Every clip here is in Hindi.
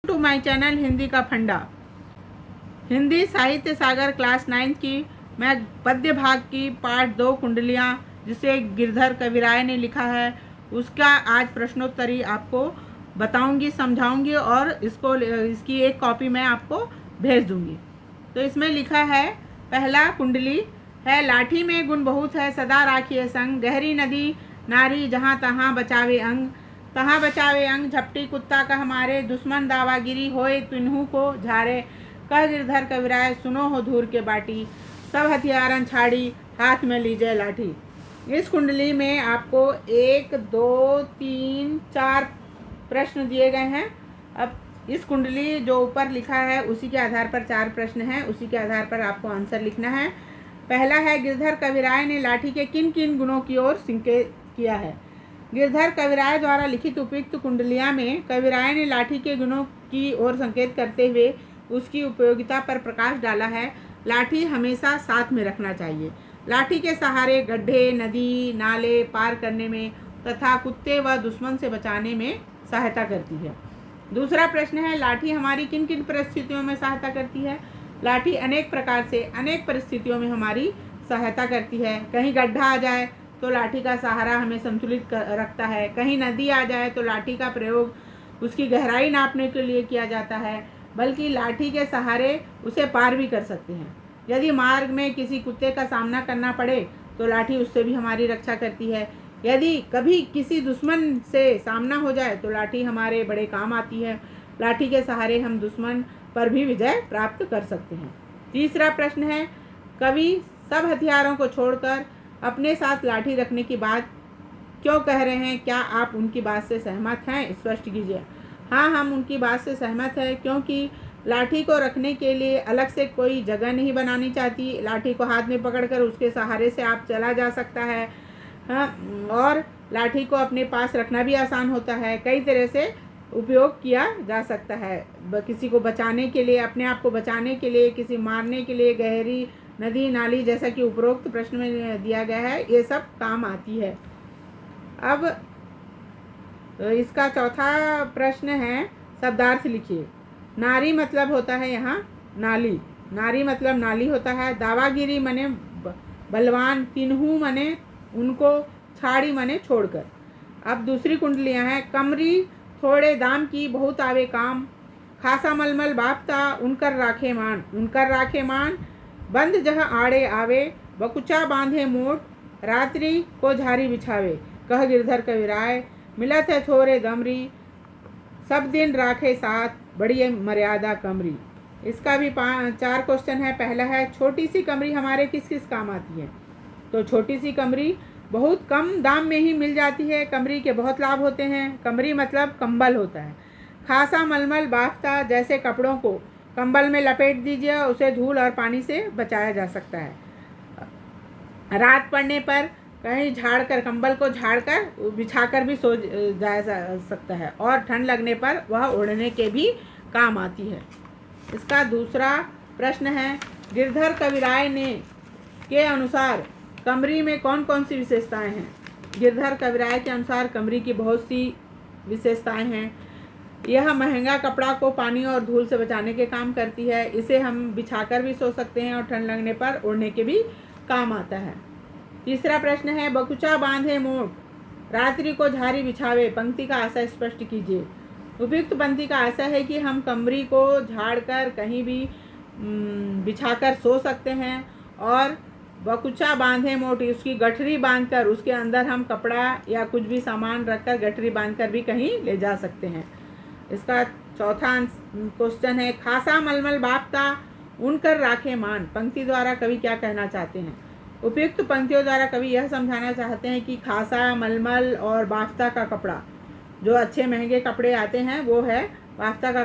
टू माय चैनल हिंदी का फंडा। हिंदी साहित्य सागर क्लास 9 की मैं पद्य भाग की पार्ट 2 कुंडलियाँ जिसे गिरधर कविराय ने लिखा है उसका आज प्रश्नोत्तरी आपको बताऊंगी, समझाऊंगी और इसकी एक कॉपी मैं आपको भेज दूंगी। तो इसमें लिखा है, पहला कुंडली है, लाठी में गुण बहुत है सदा राखिए संग, गहरी नदी नारी जहाँ तहाँ बचावे अंग, तहाँ बचावे अंग, झपटी कुत्ता कह हमारे, दुश्मन दावागिरी होए तिन्हू को झारे, कह गिरधर कविराय सुनो हो धूर के बाटी, सब हथियारन छाड़ी हाथ में लीजिए लाठी। इस कुंडली में आपको 1, 2, 3, 4 प्रश्न दिए गए हैं। अब इस कुंडली जो ऊपर लिखा है उसी के आधार पर 4 प्रश्न हैं, उसी के आधार पर आपको आंसर लिखना है। पहला है, गिरधर कविराय ने लाठी के किन किन गुणों की ओर संकेत किया है। गिरधर कविराय द्वारा लिखित उपयुक्त कुंडलियाँ में कविराय ने लाठी के गुणों की ओर संकेत करते हुए उसकी उपयोगिता पर प्रकाश डाला है। लाठी हमेशा साथ में रखना चाहिए। लाठी के सहारे गड्ढे, नदी, नाले पार करने में तथा कुत्ते व दुश्मन से बचाने में सहायता करती है। दूसरा प्रश्न है, लाठी हमारी किन किन परिस्थितियों में सहायता करती है। लाठी अनेक प्रकार से अनेक परिस्थितियों में हमारी सहायता करती है। कहीं गड्ढा आ जाए तो लाठी का सहारा हमें संतुलित रखता है। कहीं नदी आ जाए तो लाठी का प्रयोग उसकी गहराई नापने के लिए किया जाता है, बल्कि लाठी के सहारे उसे पार भी कर सकते हैं। यदि मार्ग में किसी कुत्ते का सामना करना पड़े तो लाठी उससे भी हमारी रक्षा करती है। यदि कभी किसी दुश्मन से सामना हो जाए तो लाठी हमारे बड़े काम आती है। लाठी के सहारे हम दुश्मन पर भी विजय प्राप्त कर सकते हैं। तीसरा प्रश्न है, कवि सब हथियारों को छोड़कर अपने साथ लाठी रखने की बात क्यों कह रहे हैं। क्या आप उनकी बात से सहमत हैं? स्पष्ट कीजिए। हाँ, हम उनकी बात से सहमत हैं, क्योंकि लाठी को रखने के लिए अलग से कोई जगह नहीं बनानी चाहती। लाठी को हाथ में पकड़कर उसके सहारे से आप चला जा सकता है। हाँ, और लाठी को अपने पास रखना भी आसान होता है। कई तरह से उपयोग किया जा सकता है, किसी को बचाने के लिए, अपने आप को बचाने के लिए, किसी मारने के लिए, गहरी नदी नाली जैसा कि उपरोक्त प्रश्न में दिया गया है, ये सब काम आती है। अब इसका चौथा प्रश्न है, शब्दार्थ लिखिए। नारी मतलब होता है यहाँ नाली, नारी मतलब नाली होता है। दावागिरी मने बलवान, तिन्हू मने उनको, छाड़ी मने छोड़कर। अब दूसरी कुंडलियाँ हैं, कमरी थोड़े दाम की बहुत आवे काम, खासा मलमल बापता उनकर राखे मान, उनकर राखे मान, बंद जह आड़े आवे, बकुचा बांधे मोट, रात्रि को झारी बिछावे, कह गिरधर कविराय, मिलत है थोरे दमरी, सब दिन राखे साथ, बड़ी मर्यादा कमरी। इसका भी 4 क्वेश्चन है। पहला है, छोटी सी कमरी हमारे किस किस काम आती है। तो छोटी सी कमरी बहुत कम दाम में ही मिल जाती है। कमरी के बहुत लाभ होते हैं। कमरी मतलब कंबल होता है। खासा मलमल बाफ्ता, जैसे कपड़ों को कंबल में लपेट दीजिए, उसे धूल और पानी से बचाया जा सकता है। रात पड़ने पर कहीं झाड़कर, कंबल को झाड़कर बिछाकर भी सो जाया जा सकता है, और ठंड लगने पर वह ओढ़ने के भी काम आती है। इसका दूसरा प्रश्न है, गिरधर कविराय ने के अनुसार कमरी में कौन कौन सी विशेषताएं हैं। गिरधर कविराय के अनुसार कमरी की बहुत सी विशेषताएं हैं। यह महंगा कपड़ा को पानी और धूल से बचाने के काम करती है। इसे हम बिछाकर भी सो सकते हैं और ठंड लगने पर ओढ़ने के भी काम आता है। तीसरा प्रश्न है, बकुचा बांधे मोट, रात्रि को झारी बिछावे, पंक्ति का आशय स्पष्ट कीजिए। उपयुक्त पंक्ति का आशय है कि हम कमरी को झाड़कर कहीं भी बिछाकर सो सकते हैं, और बकुचा बांधे मोट, उसकी गठरी बांधकर उसके अंदर हम कपड़ा या कुछ भी सामान रखकर गठरी बांधकर भी कहीं ले जा सकते हैं। इसका चौथा क्वेश्चन है, खासा मलमल बापता उनकर राखे मान, पंक्ति द्वारा कवि क्या कहना चाहते हैं। उपयुक्त पंक्तियों द्वारा कवि यह समझाना चाहते हैं कि खासा, मलमल और बाफ्ता का कपड़ा, जो अच्छे महंगे कपड़े आते हैं, वो है बाफ्ता का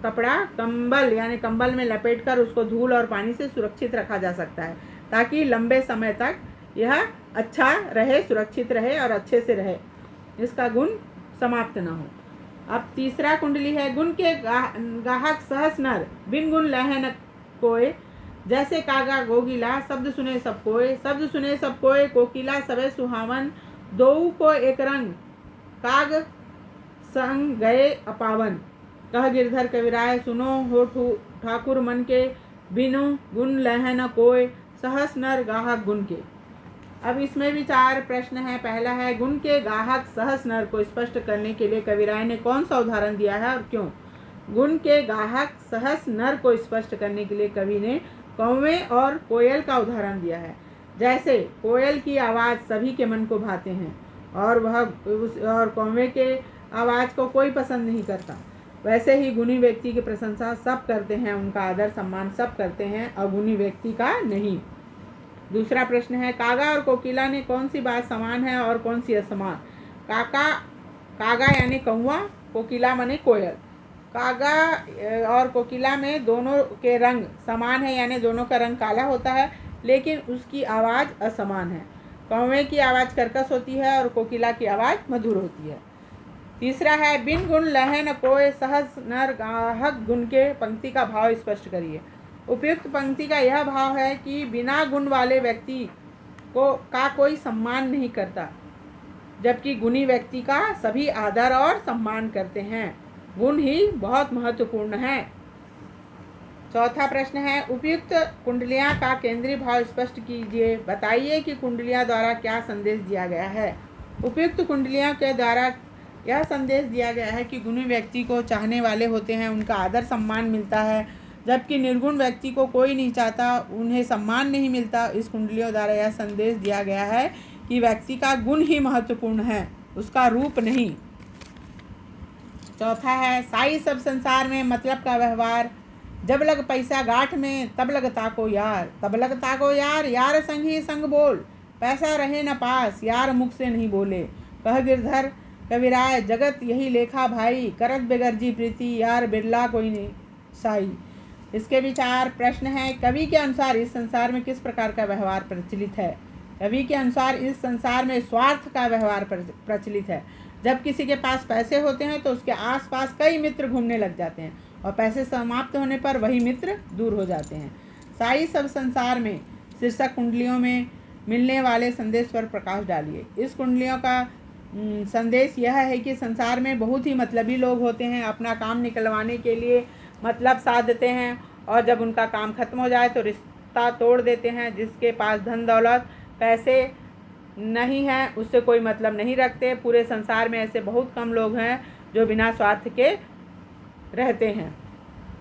कपड़ा कंबल यानी कंबल में लपेटकर उसको धूल और पानी से सुरक्षित रखा जा सकता है, ताकि लंबे समय तक यह अच्छा रहे, सुरक्षित रहे और अच्छे से रहे, इसका गुण समाप्त न हो। अब तीसरा कुंडली है, गुण के गाहक सहस नर, बिन गुण लह न कोय, जैसे कागा गोगिला, शब्द सुने सब कोय, शब्द सुने सब कोय, कोकिला सबे सुहावन, दोऊ को एक रंग, काग संग गए अपावन। कह गिरधर कविराय सुनो हो ठाकुर मन के, बिनु गुण लह न कोय, सहस नर गाहक गुण के। अब इसमें भी 4 प्रश्न हैं। पहला है, गुण के गाहक सहस नर को स्पष्ट करने के लिए कविराय ने कौन सा उदाहरण दिया है और क्यों? गुण के गाहक सहस नर को स्पष्ट करने के लिए कवि ने कौवे और कोयल का उदाहरण दिया है। जैसे कोयल की आवाज़ सभी के मन को भाते हैं और कौवे के आवाज़ को कोई पसंद नहीं करता, वैसे ही गुणी व्यक्ति की प्रशंसा सब करते हैं, उनका आदर सम्मान सब करते हैं, अगुणी व्यक्ति का नहीं। दूसरा प्रश्न है, कागा और कोकिला ने कौन सी बात समान है और कौन सी असमान? कागा यानी कौवा, कोकिला माने कोयल। कागा और कोकिला में दोनों के रंग समान है, यानी दोनों का रंग काला होता है, लेकिन उसकी आवाज़ असमान है। कौवे की आवाज़ कर्कश होती है और कोकिला की आवाज़ मधुर होती है। तीसरा है, बिन गुण लह न कोय, सहस नर गाहक गुण के। पंक्ति का भाव स्पष्ट करिए। उपयुक्त पंक्ति का यह भाव है कि बिना गुण वाले व्यक्ति का कोई सम्मान नहीं करता, जबकि गुणी व्यक्ति का सभी आदर और सम्मान करते हैं। गुण ही बहुत महत्वपूर्ण है। चौथा प्रश्न है, उपयुक्त कुंडलियाँ का केंद्रीय भाव स्पष्ट कीजिए। बताइए कि कुंडलियाँ द्वारा क्या संदेश दिया गया है। उपयुक्त कुंडलियों के द्वारा यह संदेश दिया गया है कि गुणी व्यक्ति को चाहने वाले होते हैं, उनका आदर सम्मान मिलता है, जबकि निर्गुण व्यक्ति को कोई नहीं चाहता, उन्हें सम्मान नहीं मिलता। इस कुंडलियों द्वारा यह संदेश दिया गया है कि व्यक्ति का गुण ही महत्वपूर्ण है, उसका रूप नहीं। चौथा है, साई सब संसार में मतलब का व्यवहार, जब लग पैसा गांठ में तब लगता को यार, तब लगता को यार, यार संग ही संग बोल, पैसा रहे न पास, यार मुख से नहीं बोले। कह गिरधर कविराय जगत यही लेखा भाई, करत बेगर्जी प्रीति, यार बिरला कोई नहीं साई। इसके विचार प्रश्न है, कवि के अनुसार इस संसार में किस प्रकार का व्यवहार प्रचलित है? कवि के अनुसार इस संसार में स्वार्थ का व्यवहार प्रचलित है। जब किसी के पास पैसे होते हैं तो उसके आसपास कई मित्र घूमने लग जाते हैं और पैसे समाप्त होने पर वही मित्र दूर हो जाते हैं। साई सब संसार में शीर्षक कुंडलियों में मिलने वाले संदेश पर प्रकाश डालिए। इस कुंडलियों का संदेश यह है कि संसार में बहुत ही मतलबी लोग होते हैं, अपना काम निकलवाने के लिए मतलब साधते हैं और जब उनका काम खत्म हो जाए तो रिश्ता तोड़ देते हैं। जिसके पास धन दौलत पैसे नहीं हैं उससे कोई मतलब नहीं रखते। पूरे संसार में ऐसे बहुत कम लोग हैं जो बिना स्वार्थ के रहते हैं।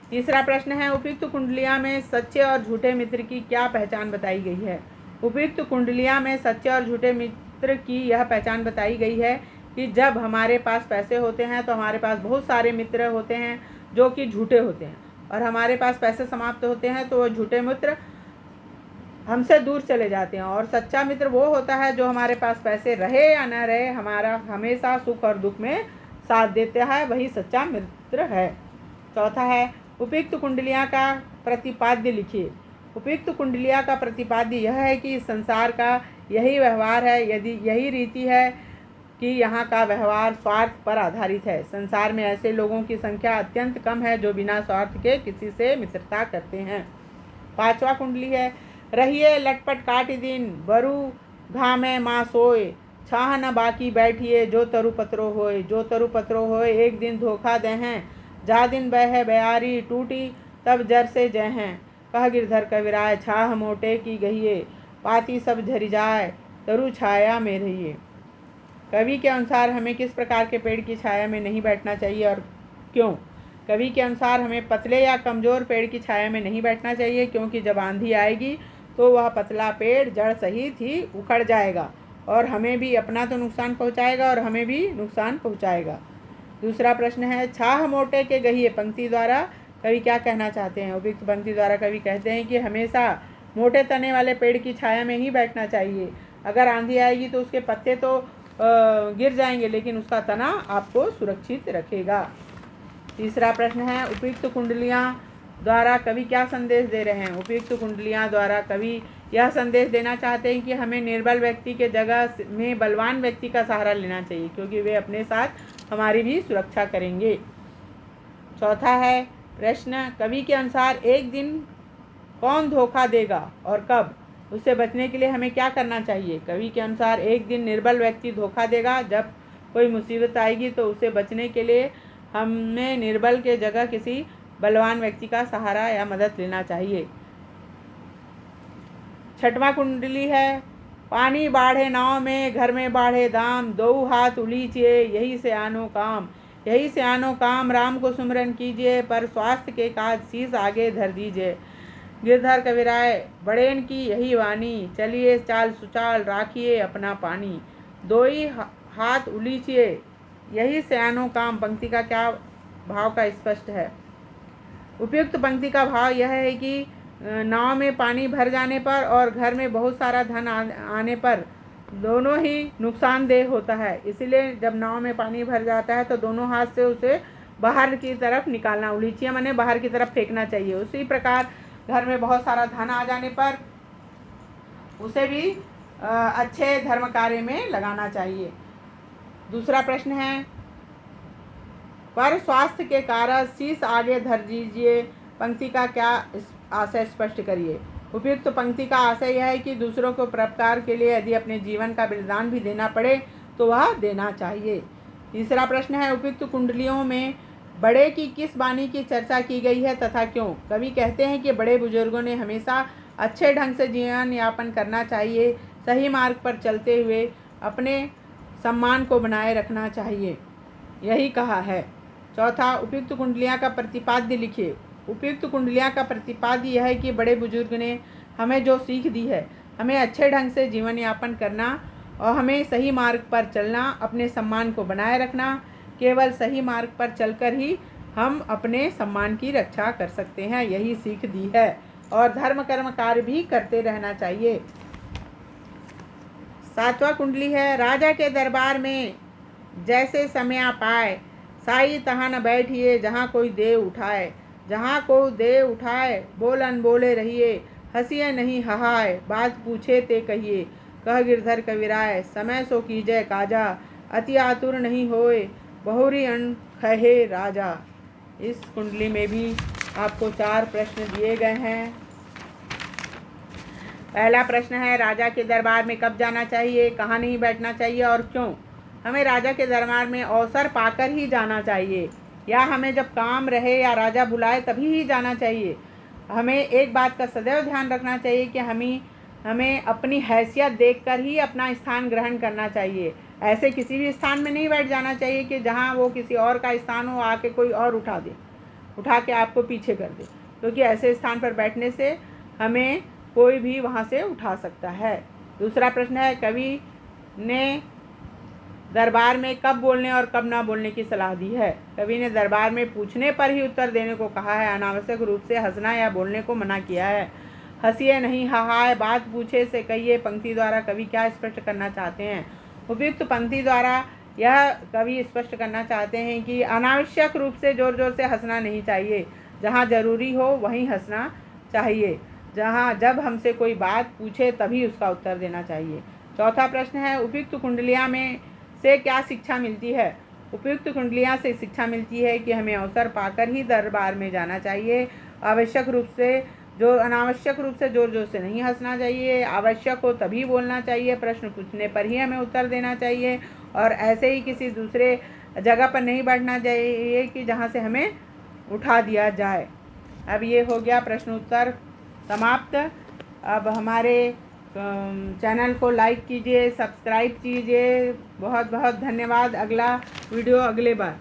तीसरा प्रश्न है, उपयुक्त कुंडलियाँ में सच्चे और झूठे मित्र की क्या पहचान बताई गई है? उपयुक्त कुंडलियाँ में सच्चे और झूठे मित्र की यह पहचान बताई गई है कि जब हमारे पास पैसे होते हैं तो हमारे पास बहुत सारे मित्र होते हैं जो कि झूठे होते हैं, और हमारे पास पैसे समाप्त होते हैं तो वो झूठे मित्र हमसे दूर चले जाते हैं। और सच्चा मित्र वो होता है जो हमारे पास पैसे रहे या न रहे हमारा हमेशा सुख और दुख में साथ देता है, वही सच्चा मित्र है। चौथा है, उपयुक्त कुंडलियाँ का प्रतिपाद्य लिखिए। उपयुक्त कुंडलियाँ का प्रतिपाद्य यह है कि संसार का यही व्यवहार है, यदि यही रीति है कि यहाँ का व्यवहार स्वार्थ पर आधारित है। संसार में ऐसे लोगों की संख्या अत्यंत कम है जो बिना स्वार्थ के किसी से मित्रता करते हैं। पांचवा कुंडली है, रहिए लटपट काट दिन, बरु घामे माँ सोए, छाह न बाकी बैठिए, जो तरु पत्रो होए, जो तरु पत्रो होए, एक दिन धोखा दे हैं, जा दिन बह बयारी टूटी, तब जर से जय हैं। कह गिरधर कविराय छाह मोटे की गहिए, पाती सब झरी जाए, तरु छाया में रहिए। कवि के अनुसार हमें किस प्रकार के पेड़ की छाया में नहीं बैठना चाहिए और क्यों? कवि के अनुसार हमें पतले या कमज़ोर पेड़ की छाया में नहीं बैठना चाहिए, क्योंकि जब आंधी आएगी तो वह पतला पेड़ जड़ सहित ही उखड़ जाएगा और हमें भी अपना तो नुकसान पहुंचाएगा और हमें भी नुकसान पहुंचाएगा। दूसरा प्रश्न है, छाह मोटे के गहिए पंक्ति द्वारा कवि क्या कहना चाहते हैं? उपयुक्त पंक्ति द्वारा कवि कहते हैं कि हमेशा मोटे तने वाले पेड़ की छाया में ही बैठना चाहिए। अगर आंधी आएगी तो उसके पत्ते तो गिर जाएंगे, लेकिन उसका तना आपको सुरक्षित रखेगा। तीसरा प्रश्न है, उपयुक्त कुंडलियाँ द्वारा कवि क्या संदेश दे रहे हैं? उपयुक्त कुंडलियाँ द्वारा कवि यह संदेश देना चाहते हैं कि हमें निर्बल व्यक्ति के जगह में बलवान व्यक्ति का सहारा लेना चाहिए, क्योंकि वे अपने साथ हमारी भी सुरक्षा करेंगे। चौथा है प्रश्न, कवि के अनुसार एक दिन कौन धोखा देगा और कब? उससे बचने के लिए हमें क्या करना चाहिए? कवि के अनुसार एक दिन निर्बल व्यक्ति धोखा देगा। जब कोई मुसीबत आएगी तो उसे बचने के लिए हमें निर्बल के जगह किसी बलवान व्यक्ति का सहारा या मदद लेना चाहिए। छठवां कुंडली है, पानी बाढ़े नाव में, घर में बाढ़े दाम, दो हाथ उलीचिए यही से आनो काम। यही से आनो काम, राम को सुमरन कीजिए, पर स्वास्थ्य के काज शीश आगे धर दीजिए। गिरधर कविराय बड़ेन की यही वाणी, चलिए चाल सुचाल राखिए अपना पानी। दो ही हाथ उलीचिए यही से आनो काम, पंक्ति का क्या भाव का स्पष्ट है। उपयुक्त पंक्ति का भाव यह है कि नाव में पानी भर जाने पर और घर में बहुत सारा धन आने पर दोनों ही नुकसानदेह होता है। इसलिए जब नाव में पानी भर जाता है तो दोनों हाथ से उसे बाहर की तरफ निकालना, उलीचिया माने बाहर की तरफ फेंकना चाहिए। उसी प्रकार घर में बहुत सारा धन आ जाने पर उसे भी अच्छे धर्म कार्य में लगाना चाहिए। दूसरा प्रश्न है, पर स्वास्थ्य के कारण शीश आगे धर दीजिए, पंक्ति का क्या आशय स्पष्ट करिए। उपयुक्त पंक्ति का आशय यह है कि दूसरों को परोपकार के लिए यदि अपने जीवन का बलिदान भी देना पड़े तो वह देना चाहिए। तीसरा प्रश्न है, उपयुक्त कुंडलियों में बड़े की किस वाणी की चर्चा की गई है तथा क्यों। कवि कहते हैं कि बड़े बुजुर्गों ने हमेशा अच्छे ढंग से जीवन यापन करना चाहिए, सही मार्ग पर चलते हुए अपने सम्मान को बनाए रखना चाहिए, यही कहा है। चौथा, उपयुक्त कुंडलियाँ का प्रतिपाद्य लिखिए। उपयुक्त कुंडलियाँ का प्रतिपाद्य यह है कि बड़े बुजुर्ग ने हमें जो सीख दी है, हमें अच्छे ढंग से जीवन यापन करना और हमें सही मार्ग पर चलना, अपने सम्मान को बनाए रखना। केवल सही मार्ग पर चलकर ही हम अपने सम्मान की रक्षा कर सकते हैं, यही सीख दी है। और धर्म कर्म कार्य भी करते रहना चाहिए। सातवां कुंडली है, राजा के दरबार में जैसे समय पाए, साई तहाँ न बैठिए जहाँ कोई देव उठाए। जहाँ को देव उठाए बोल अनबोले रहिए, हंसिए नहीं हहाए, बात पूछे ते कहिए। कह गिरधर कविराय समय सो कीजय काजा, अति आतुर नहीं होए बहुरी अन खहे राजा। इस कुंडली में भी आपको 4 प्रश्न दिए गए हैं। पहला प्रश्न है, राजा के दरबार में कब जाना चाहिए, कहाँ नहीं बैठना चाहिए और क्यों। हमें राजा के दरबार में अवसर पाकर ही जाना चाहिए, या हमें जब काम रहे या राजा बुलाए तभी ही जाना चाहिए। हमें एक बात का सदैव ध्यान रखना चाहिए कि हमें अपनी हैसियत देखकर ही अपना स्थान ग्रहण करना चाहिए। ऐसे किसी भी स्थान में नहीं बैठ जाना चाहिए कि जहाँ वो किसी और का स्थान हो, आके कोई और उठा के आपको पीछे कर दे, क्योंकि ऐसे स्थान पर बैठने से हमें कोई भी वहाँ से उठा सकता है। दूसरा प्रश्न है, कवि ने दरबार में कब बोलने और कब ना बोलने की सलाह दी है। कवि ने दरबार में पूछने पर ही उत्तर देने को कहा है, अनावश्यक रूप से हंसना या बोलने को मना किया है। हंसिए नहीं हहाए, बात पूछे से कहिए, पंक्ति द्वारा कवि क्या स्पष्ट करना चाहते हैं। उपयुक्त पंक्ति द्वारा यह कवि स्पष्ट करना चाहते हैं कि अनावश्यक रूप से जोर जोर से हंसना नहीं चाहिए, जहाँ जरूरी हो वहीं हंसना चाहिए, जब हमसे कोई बात पूछे तभी उसका उत्तर देना चाहिए। चौथा प्रश्न है, उपयुक्त कुंडलियाँ में से क्या शिक्षा मिलती है। उपयुक्त कुंडलियाँ से शिक्षा मिलती है कि हमें अवसर पाकर ही दरबार में जाना चाहिए। अनावश्यक रूप से जोर जोर से नहीं हंसना चाहिए। आवश्यक हो तभी बोलना चाहिए। प्रश्न पूछने पर ही हमें उत्तर देना चाहिए, और ऐसे ही किसी दूसरे जगह पर नहीं बैठना चाहिए कि जहाँ से हमें उठा दिया जाए। अब ये हो गया प्रश्न उत्तर समाप्त। अब हमारे चैनल को लाइक कीजिए, सब्सक्राइब कीजिए। बहुत बहुत धन्यवाद। अगला वीडियो अगले बार।